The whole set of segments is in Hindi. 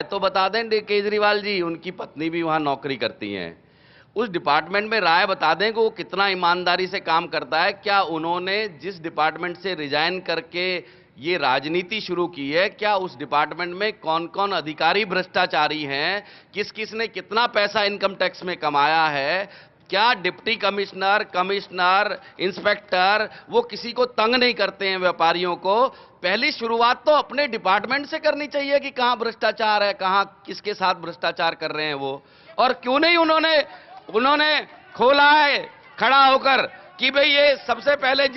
तो बता दें केजरीवाल जी, उनकी पत्नी भी वहां नौकरी करती हैं। उस डिपार्टमेंट में राय बता दें कि वो कितना ईमानदारी से काम करता है। क्या उन्होंने जिस डिपार्टमेंट से रिजाइन करके ये राजनीति शुरू की है, क्या उस डिपार्टमेंट में कौन कौन अधिकारी भ्रष्टाचारी हैं, किस किस ने कितना पैसा इनकम टैक्स में कमाया है, क्या डिप्टी कमिश्नर, कमिश्नर, इंस्पेक्टर वो किसी को तंग नहीं करते हैं व्यापारियों को। पहली शुरुआत तो अपने डिपार्टमेंट से करनी चाहिए कि कहां भ्रष्टाचार है, कहां किसके साथ भ्रष्टाचार कर रहे हैं वो। और क्यों नहीं उन्होंने उन्होंने खोला है खड़ा होकर कि भाई ये सबसे पहले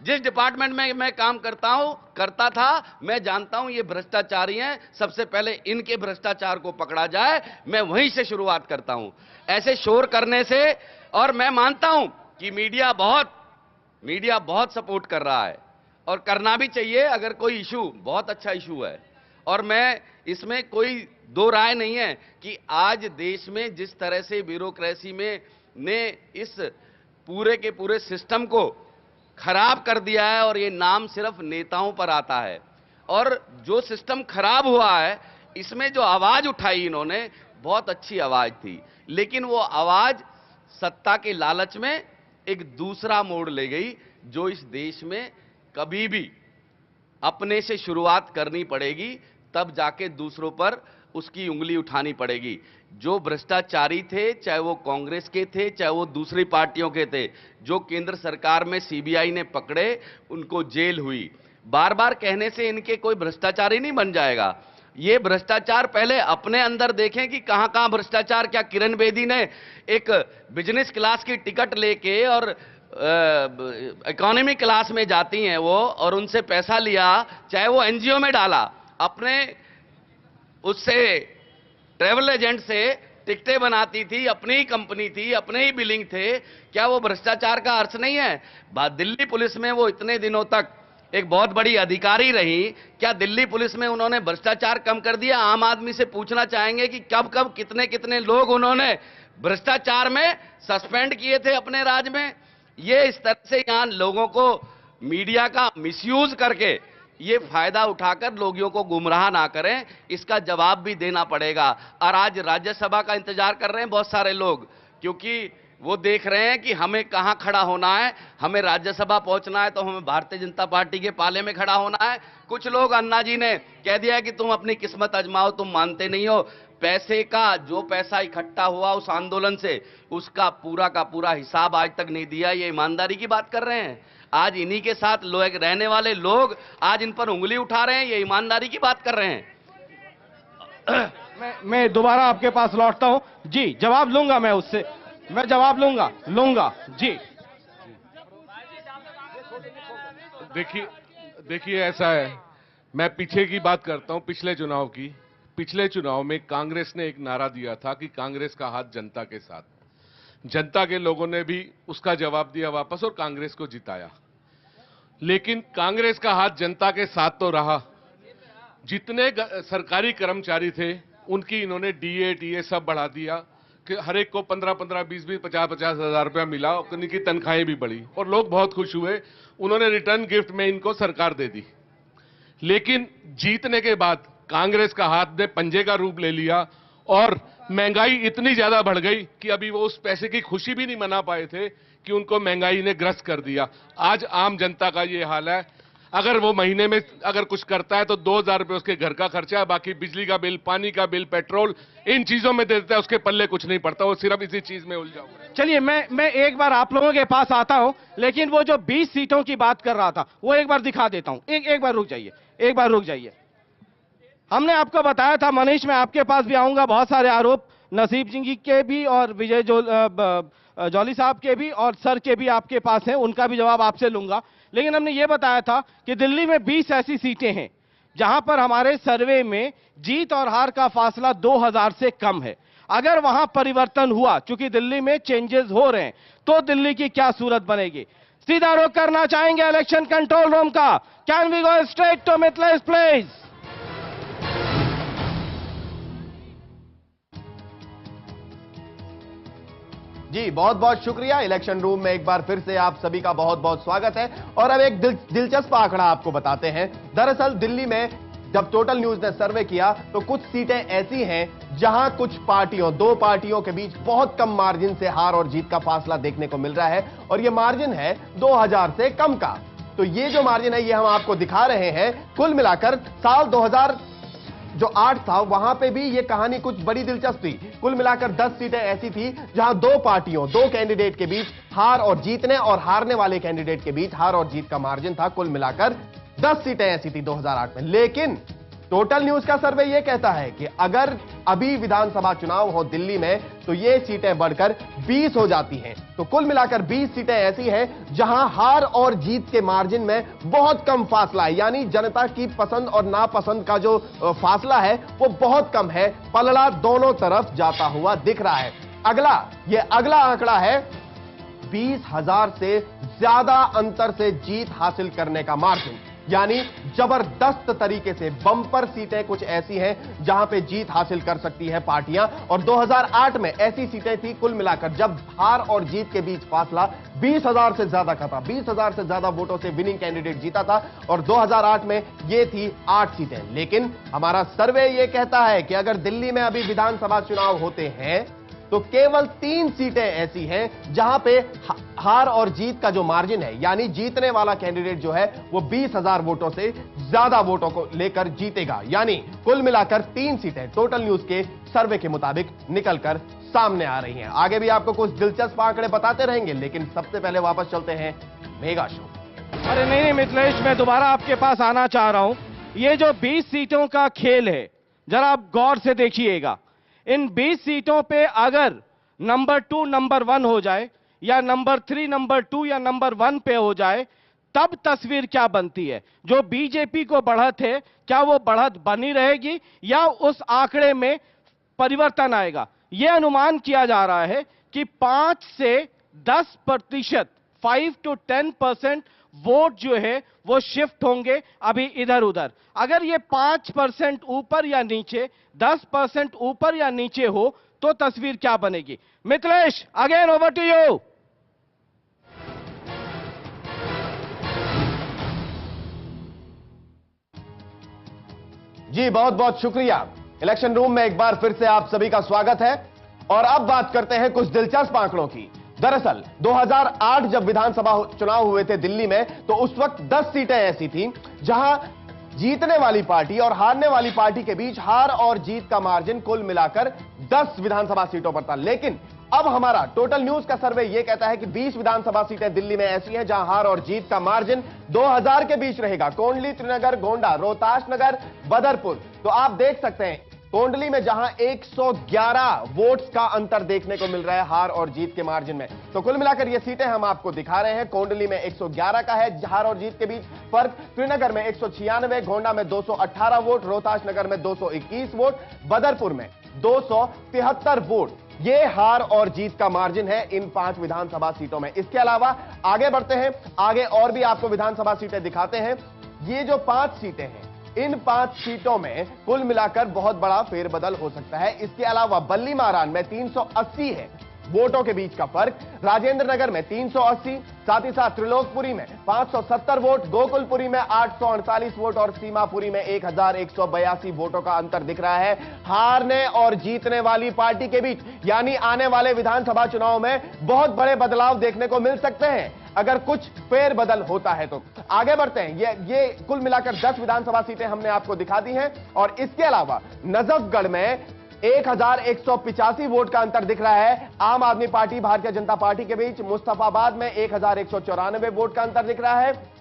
जिस डिपार्टमेंट में मैं काम करता था, मैं जानता हूं ये भ्रष्टाचारी हैं, सबसे पहले इनके भ्रष्टाचार को पकड़ा जाए, मैं वहीं से शुरुआत करता हूं। ऐसे शोर करने से, और मैं मानता हूं कि मीडिया बहुत सपोर्ट कर रहा है और करना भी चाहिए। अगर कोई इशू बहुत अच्छा इशू है, और मैं इसमें कोई दो राय नहीं है कि आज देश में जिस तरह से ब्यूरोक्रेसी में ने इस पूरे के पूरे सिस्टम को खराब कर दिया है, और ये नाम सिर्फ नेताओं पर आता है। और जो सिस्टम खराब हुआ है, इसमें जो आवाज उठाई इन्होंने, बहुत अच्छी आवाज थी, लेकिन वो आवाज सत्ता के लालच में एक दूसरा मोड़ ले गई, जो इस देश में कभी भी अपने से शुरुआत करनी पड़ेगी, तब जाके दूसरों पर उसकी उंगली उठानी पड़ेगी। जो भ्रष्टाचारी थे, चाहे वो कांग्रेस के थे, चाहे वो दूसरी पार्टियों के थे, जो केंद्र सरकार में सीबीआई ने पकड़े, उनको जेल हुई। बार बार कहने से इनके कोई भ्रष्टाचारी नहीं बन जाएगा। ये भ्रष्टाचार पहले अपने अंदर देखें कि कहां कहां भ्रष्टाचार। क्या किरण बेदी ने एक बिजनेस क्लास की टिकट लेके और इकोनॉमी क्लास में जाती हैं वो, और उनसे पैसा लिया, चाहे वो एनजीओ में डाला, अपने उससे ट्रैवल एजेंट से टिकटें बनाती थी, अपनी ही कंपनी थी, अपने ही बिलिंग थे, क्या वो भ्रष्टाचार का अर्थ नहीं है? दिल्ली पुलिस में वो इतने दिनों तक एक बहुत बड़ी अधिकारी रही, क्या दिल्ली पुलिस में उन्होंने भ्रष्टाचार कम कर दिया? आम आदमी से पूछना चाहेंगे कि कब कब कितने कितने लोग उन्होंने भ्रष्टाचार में सस्पेंड किए थे अपने राज्य में। ये इस तरह से यहां लोगों को मीडिया का मिसयूज करके ये फायदा उठाकर लोगों को गुमराह ना करें, इसका जवाब भी देना पड़ेगा। और आज राज्यसभा का इंतजार कर रहे हैं बहुत सारे लोग, क्योंकि वो देख रहे हैं कि हमें कहां खड़ा होना है। हमें राज्यसभा पहुंचना है तो हमें भारतीय जनता पार्टी के पाले में खड़ा होना है। कुछ लोग, अन्ना जी ने कह दिया कि तुम अपनी किस्मत आजमाओ, तुम मानते नहीं हो। पैसे का जो पैसा इकट्ठा हुआ उस आंदोलन से, उसका पूरा का पूरा हिसाब आज तक नहीं दिया। ये ईमानदारी की बात कर रहे हैं? आज इन्हीं के साथ लोग रहने वाले लोग आज इन पर उंगली उठा रहे हैं, ये ईमानदारी की बात कर रहे हैं। मैं दोबारा आपके पास लौटता हूं जी, जवाब लूंगा, मैं उससे मैं जवाब लूंगा जी। देखिए ऐसा है, मैं पीछे की बात करता हूं, पिछले चुनाव की। पिछले चुनाव में कांग्रेस ने एक नारा दिया था कि कांग्रेस का हाथ जनता के साथ। जनता के लोगों ने भी उसका जवाब दिया वापस और कांग्रेस को जिताया। लेकिन कांग्रेस का हाथ जनता के साथ तो रहा। जितने सरकारी कर्मचारी थे उनकी इन्होंने डीए टीए सब बढ़ा दिया कि हर एक को 15-15, 20-20, 50-50 हजार रुपया मिला, उनकी तनख्वाहें भी बढ़ी और लोग बहुत खुश हुए। उन्होंने रिटर्न गिफ्ट में इनको सरकार दे दी। लेकिन जीतने के बाद कांग्रेस का हाथ ने पंजे का रूप ले लिया और महंगाई इतनी ज्यादा बढ़ गई कि अभी वो उस पैसे की खुशी भी नहीं मना पाए थे कि उनको महंगाई ने ग्रस्त कर दिया। आज आम जनता का ये हाल है। अगर वो महीने में अगर कुछ करता है तो 2,000 रुपए उसके घर का खर्चा है, बाकी बिजली का बिल, पानी का बिल, पेट्रोल, इन चीजों में दे देता है, उसके पल्ले कुछ नहीं पड़ता, वो सिर्फ इसी चीज में उलझा हुआ है। चलिए मैं एक बार आप लोगों के पास आता हूं, लेकिन वो जो 20 सीटों की बात कर रहा था वो एक बार दिखा देता हूं। एक बार रुक जाइए। हमने आपको बताया था, मनीष, मैं आपके पास भी आऊंगा, बहुत सारे आरोप नसीब जी के भी और विजय जौली साहब के भी और सर के भी आपके पास हैं, उनका भी जवाब आपसे लूंगा। लेकिन हमने ये बताया था कि दिल्ली में 20 ऐसी सीटें हैं जहां पर हमारे सर्वे में जीत और हार का फासला 2000 से कम है। अगर वहां परिवर्तन हुआ, चूंकि दिल्ली में चेंजेस हो रहे हैं, तो दिल्ली की क्या सूरत बनेगी? सीधा रुख करना चाहेंगे इलेक्शन कंट्रोल रूम का। Can we go straight to Mithlesh please? जी बहुत बहुत शुक्रिया। इलेक्शन रूम में एक बार फिर से आप सभी का बहुत बहुत स्वागत है। और अब एक दिलचस्प आंकड़ा आपको बताते हैं। दरअसल दिल्ली में जब टोटल न्यूज ने सर्वे किया तो कुछ सीटें ऐसी हैं जहां कुछ पार्टियों, दो पार्टियों के बीच बहुत कम मार्जिन से हार और जीत का फासला देखने को मिल रहा है और यह मार्जिन है 2000 से कम का। तो ये जो मार्जिन है ये हम आपको दिखा रहे हैं। कुल मिलाकर साल 2008 था, वहां पे भी ये कहानी कुछ बड़ी दिलचस्प थी। कुल मिलाकर 10 सीटें ऐसी थी जहां दो पार्टियों, दो कैंडिडेट के बीच हार और जीतने और हारने वाले कैंडिडेट के बीच हार और जीत का मार्जिन था। कुल मिलाकर 10 सीटें ऐसी थी 2008 में। लेकिन टोटल न्यूज का सर्वे यह कहता है कि अगर अभी विधानसभा चुनाव हो दिल्ली में तो ये सीटें बढ़कर 20 हो जाती हैं। तो कुल मिलाकर 20 सीटें ऐसी हैं जहां हार और जीत के मार्जिन में बहुत कम फासला है, यानी जनता की पसंद और नापसंद का जो फासला है वो बहुत कम है। पलड़ा दोनों तरफ जाता हुआ दिख रहा है। अगला आंकड़ा है 20,000 से ज्यादा अंतर से जीत हासिल करने का मार्जिन, यानी जबरदस्त तरीके से बम्पर सीटें कुछ ऐसी हैं जहां पे जीत हासिल कर सकती है पार्टियां। और 2008 में ऐसी सीटें थी कुल मिलाकर जब हार और जीत के बीच फासला 20,000 से ज्यादा का था। 20,000 से ज्यादा वोटों से विनिंग कैंडिडेट जीता था और 2008 में ये थी 8 सीटें। लेकिन हमारा सर्वे ये कहता है कि अगर दिल्ली में अभी विधानसभा चुनाव होते हैं तो केवल 3 सीटें ऐसी हैं जहां पे हार और जीत का जो मार्जिन है, यानी जीतने वाला कैंडिडेट जो है वो 20,000 वोटों से ज्यादा वोटों को लेकर जीतेगा। यानी कुल मिलाकर 3 सीटें टोटल न्यूज के सर्वे के मुताबिक निकलकर सामने आ रही हैं। आगे भी आपको कुछ दिलचस्प आंकड़े बताते रहेंगे, लेकिन सबसे पहले वापस चलते हैं मेगा शो। अरे नहीं मिथिलेश, मैं दोबारा आपके पास आना चाह रहा हूं। ये जो 20 सीटों का खेल है जरा आप गौर से देखिएगा। इन 20 सीटों पे अगर नंबर 2 नंबर 1 हो जाए या नंबर 3 नंबर 2 या नंबर 1 पे हो जाए तब तस्वीर क्या बनती है। जो बीजेपी को बढ़त है क्या वो बढ़त बनी रहेगी या उस आंकड़े में परिवर्तन आएगा। यह अनुमान किया जा रहा है कि 5 से 10%, 5 to 10% वोट जो है वो शिफ्ट होंगे अभी इधर उधर। अगर ये 5% ऊपर या नीचे, 10% ऊपर या नीचे हो तो तस्वीर क्या बनेगी। Mithilesh, again over to you. जी बहुत बहुत शुक्रिया। इलेक्शन रूम में एक बार फिर से आप सभी का स्वागत है और अब बात करते हैं कुछ दिलचस्प आंकड़ों की। दरअसल 2008 जब विधानसभा चुनाव हुए थे दिल्ली में तो उस वक्त 10 सीटें ऐसी थीं जहां जीतने वाली पार्टी और हारने वाली पार्टी के बीच हार और जीत का मार्जिन कुल मिलाकर 10 विधानसभा सीटों पर था। लेकिन अब हमारा टोटल न्यूज का सर्वे यह कहता है कि 20 विधानसभा सीटें दिल्ली में ऐसी हैं जहां हार और जीत का मार्जिन 2000 के बीच रहेगा। कोंडली, त्रिनगर, गोंडा, रोहतास नगर, बदरपुर। तो आप देख सकते हैं कोंडली में जहां 111 वोट्स का अंतर देखने को मिल रहा है हार और जीत के मार्जिन में। तो कुल मिलाकर ये सीटें हम आपको दिखा रहे हैं। कोंडली में 111 का है हार और जीत के बीच फर्क, त्रिनगर में 196, गोंडा में 218 वोट, रोहतास नगर में 221 वोट, बदरपुर में 273 वोट। ये हार और जीत का मार्जिन है इन 5 विधानसभा सीटों में। इसके अलावा आगे बढ़ते हैं, आगे और भी आपको विधानसभा सीटें दिखाते हैं। ये जो 5 सीटें हैं इन 5 सीटों में कुल मिलाकर बहुत बड़ा फेरबदल हो सकता है। इसके अलावा बल्ली मारान में 380 है वोटों के बीच का फर्क, राजेंद्र नगर में 380, साथ ही साथ त्रिलोकपुरी में 570 वोट, गोकुलपुरी में 848 वोट और सीमापुरी में 1182 वोटों का अंतर दिख रहा है हारने और जीतने वाली पार्टी के बीच। यानी आने वाले विधानसभा चुनाव में बहुत बड़े बदलाव देखने को मिल सकते हैं अगर कुछ फेरबदल होता है तो। आगे बढ़ते हैं, ये कुल मिलाकर 10 विधानसभा सीटें हमने आपको दिखा दी हैं और इसके अलावा नजफगढ़ में 1185 वोट का अंतर दिख रहा है आम आदमी पार्टी भारतीय जनता पार्टी के बीच। मुस्तफाबाद में 1194 वोट का अंतर दिख रहा है।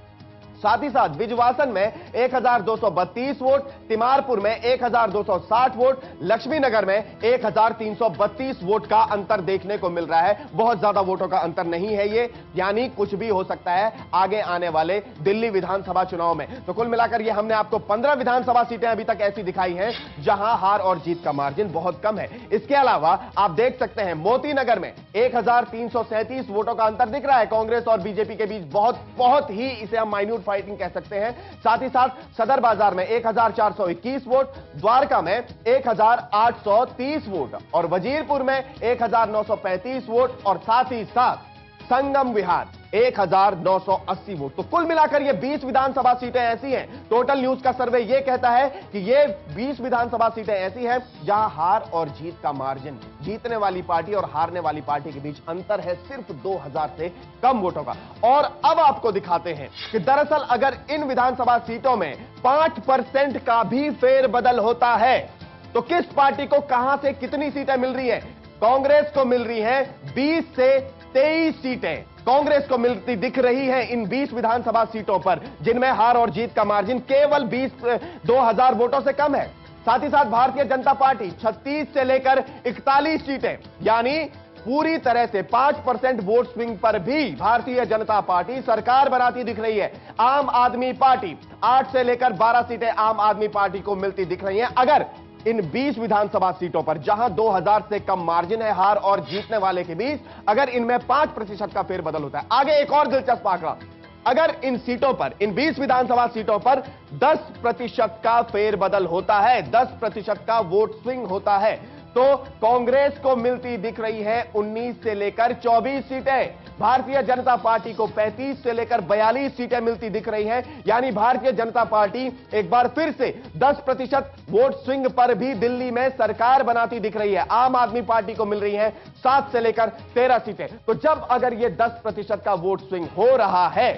साथ ही साथ विजवासन में 1232 वोट, तिमारपुर में 1260 वोट, लक्ष्मी नगर में 1332 वोट का अंतर देखने को मिल रहा है। बहुत ज्यादा वोटों का अंतर नहीं है ये, यानी कुछ भी हो सकता है आगे आने वाले दिल्ली विधानसभा चुनाव में। तो कुल मिलाकर ये हमने आपको 15 विधानसभा सीटें अभी तक ऐसी दिखाई हैं जहां हार और जीत का मार्जिन बहुत कम है। इसके अलावा आप देख सकते हैं मोती नगर में 1337 वोटों का अंतर दिख रहा है कांग्रेस और बीजेपी के बीच। बहुत ही इसे हम माइन्यूट फाइटिंग कह सकते हैं। साथ ही साथ सदर बाजार में 1421 वोट, द्वारका में 1830 वोट और वजीरपुर में 1935 वोट और साथ ही साथ संगम विहार 1980 वोट। तो कुल मिलाकर ये 20 विधानसभा सीटें ऐसी हैं, टोटल न्यूज का सर्वे ये कहता है कि ये 20 विधानसभा सीटें ऐसी हैं जहां हार और जीत का मार्जिन, जीतने वाली पार्टी और हारने वाली पार्टी के बीच अंतर है सिर्फ 2000 से कम वोटों का। और अब आपको दिखाते हैं कि दरअसल अगर इन विधानसभा सीटों में 5% का भी फेरबदल होता है तो किस पार्टी को कहां से कितनी सीटें मिल रही है। कांग्रेस को मिल रही हैं 20 से 23 सीटें कांग्रेस को मिलती दिख रही हैं इन 20 विधानसभा सीटों पर, जिनमें हार और जीत का मार्जिन केवल 2000 वोटों से कम है। साथ ही साथ भारतीय जनता पार्टी 36 से लेकर 41 सीटें, यानी पूरी तरह से 5% वोट स्विंग पर भी भारतीय जनता पार्टी सरकार बनाती दिख रही है। आम आदमी पार्टी 8 से लेकर 12 सीटें आम आदमी पार्टी को मिलती दिख रही हैं। अगर इन 20 विधानसभा सीटों पर जहां 2000 से कम मार्जिन है हार और जीतने वाले के बीच, अगर इनमें 5% का फेरबदल होता है। आगे एक और दिलचस्प आंकड़ा, अगर इन सीटों पर, इन 20 विधानसभा सीटों पर 10% का फेरबदल होता है, 10% का वोट स्विंग होता है, तो कांग्रेस को मिलती दिख रही है 19 से लेकर 24 सीटें, भारतीय जनता पार्टी को 35 से लेकर 42 सीटें मिलती दिख रही हैं। यानी भारतीय जनता पार्टी एक बार फिर से 10% वोट स्विंग पर भी दिल्ली में सरकार बनाती दिख रही है। आम आदमी पार्टी को मिल रही है 7 से लेकर 13 सीटें। तो जब अगर यह 10% का वोट स्विंग हो रहा है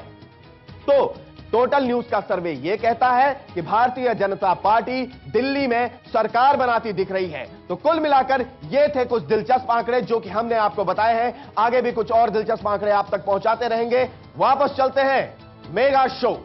तो टोटल न्यूज का सर्वे यह कहता है कि भारतीय जनता पार्टी दिल्ली में सरकार बनाती दिख रही है। तो कुल मिलाकर ये थे कुछ दिलचस्प आंकड़े जो कि हमने आपको बताए हैं। आगे भी कुछ और दिलचस्प आंकड़े आप तक पहुंचाते रहेंगे। वापस चलते हैं मेगा शो।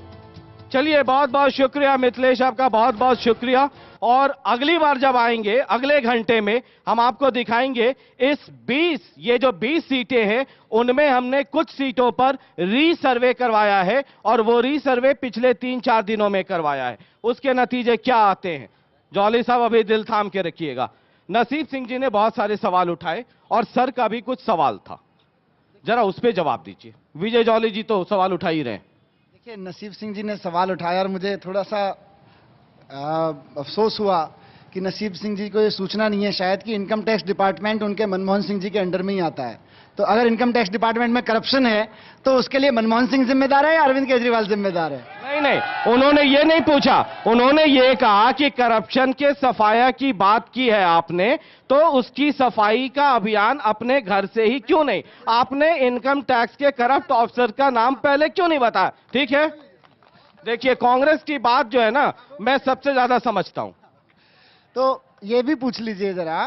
चलिए, बहुत बहुत शुक्रिया मिथिलेश, आपका बहुत बहुत शुक्रिया। और अगली बार जब आएंगे अगले घंटे में हम आपको दिखाएंगे इस 20 सीटें हैं उनमें हमने कुछ सीटों पर रीसर्वे करवाया है और वो रीसर्वे पिछले 3-4 दिनों में करवाया है। उसके नतीजे क्या आते हैं, जौहली साहब अभी दिल थाम के रखिएगा। नसीब सिंह जी ने बहुत सारे सवाल उठाए और सर का भी कुछ सवाल था, जरा उस पर जवाब दीजिए। विजय जौहली जी तो सवाल उठा ही रहे। देखिए, नसीब सिंह जी ने सवाल उठाया और मुझे थोड़ा सा अफसोस हुआ कि नसीब सिंह जी को ये सूचना नहीं है शायद कि इनकम टैक्स डिपार्टमेंट उनके मनमोहन सिंह जी के अंडर में ही आता है। तो अगर इनकम टैक्स डिपार्टमेंट में करप्शन है तो उसके लिए मनमोहन सिंह जिम्मेदार है या अरविंद केजरीवाल जिम्मेदार है? नहीं नहीं, उन्होंने ये नहीं पूछा। उन्होंने ये कहा कि करप्शन के सफाया की बात की है आपने, तो उसकी सफाई का अभियान अपने घर से ही क्यों नहीं? आपने इनकम टैक्स के करप्ट ऑफिसर का नाम पहले क्यों नहीं बताया? ठीक है, देखिए कांग्रेस की बात जो है ना मैं सबसे ज्यादा समझता हूं। तो ये भी पूछ लीजिए जरा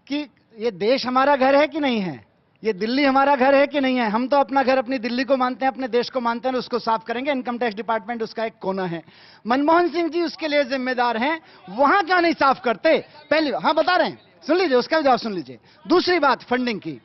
कि ये देश हमारा घर है कि नहीं है, ये दिल्ली हमारा घर है कि नहीं है। हम तो अपना घर अपनी दिल्ली को मानते हैं, अपने देश को मानते हैं, उसको साफ करेंगे। इनकम टैक्स डिपार्टमेंट उसका एक कोना है, मनमोहन सिंह जी उसके लिए जिम्मेदार हैं, वहां क्यों नहीं साफ करते? पहली, हाँ बता रहे हैं, सुन लीजिए, उसका भी जवाब सुन लीजिए। दूसरी बात फंडिंग की,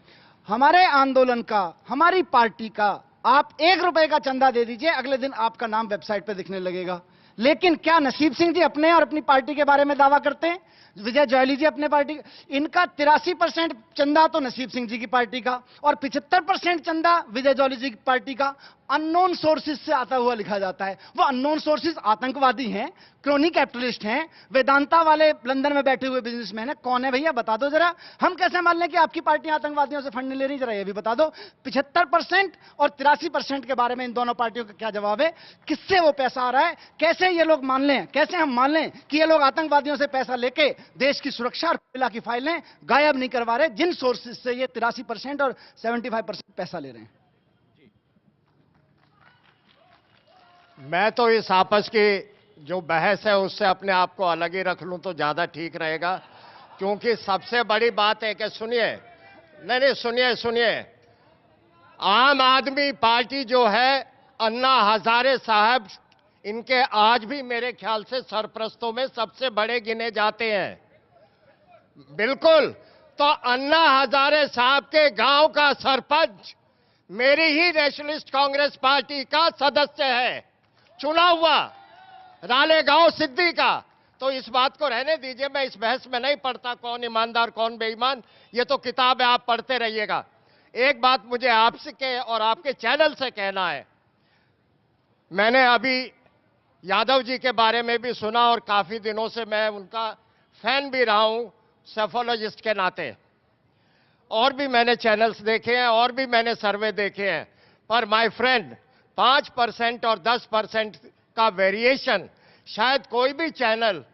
हमारे आंदोलन का, हमारी पार्टी का आप 1 रुपए का चंदा दे दीजिए, अगले दिन आपका नाम वेबसाइट पे दिखने लगेगा। लेकिन क्या नसीब सिंह जी अपने और अपनी पार्टी के बारे में दावा करते हैं? विजय जौहली जी अपने पार्टी, इनका 83% चंदा तो नसीब सिंह जी की पार्टी का और 75% चंदा विजय जौहली जी की पार्टी का अननोन सोर्सेज से आता हुआ लिखा जाता है। वो अननोन सोर्सेज आतंकवादी हैं, क्रोनी कैपिटलिस्ट हैं, वेदांता वाले लंदन में बैठे हुए बिजनेसमैन है। कौन है भैया, बता दो जरा। हम कैसे मान लें कि आपकी पार्टी आतंकवादियों से फंड नहीं ले रही? जरा ये भी बता दो। 75% और 83% के बारे में इन दोनों पार्टियों का क्या जवाब है? किससे वो पैसा आ रहा है? कैसे ये लोग मान लें, कैसे हम मान लें कि ये लोग आतंकवादियों से पैसा लेके देश की सुरक्षा और कोयला की फाइलें गायब नहीं करवा रहे, जिन सोर्सेज से ये 83% और 75% पैसा ले रहे हैं? मैं तो इस आपस की जो बहस है उससे अपने आप को अलग ही रख लूं तो ज्यादा ठीक रहेगा, क्योंकि सबसे बड़ी बात है कि सुनिए, नहीं सुनिए, आम आदमी पार्टी जो है, अन्ना हजारे साहब, इनके आज भी मेरे ख्याल से सरप्रस्तों में सबसे बड़े गिने जाते हैं। बिल्कुल, तो अन्ना हजारे साहब के गांव का सरपंच मेरी ही नेशनलिस्ट कांग्रेस पार्टी का सदस्य है, चुना हुआ, रालेगांव सिद्दी का। तो इस बात को रहने दीजिए, मैं इस बहस में नहीं पढ़ता कौन ईमानदार कौन बेईमान, ये तो किताब है, आप पढ़ते रहिएगा। एक बात मुझे आपसे और आपके चैनल से कहना है, मैंने अभी यादव जी के बारे में भी सुना और काफी दिनों से मैं उनका फैन भी रहा हूं सेफोलॉजिस्ट के नाते, और भी मैंने चैनल्स देखे हैं और भी मैंने सर्वे देखे हैं। पर माय फ्रेंड 5% और 10% का वेरिएशन शायद कोई भी चैनल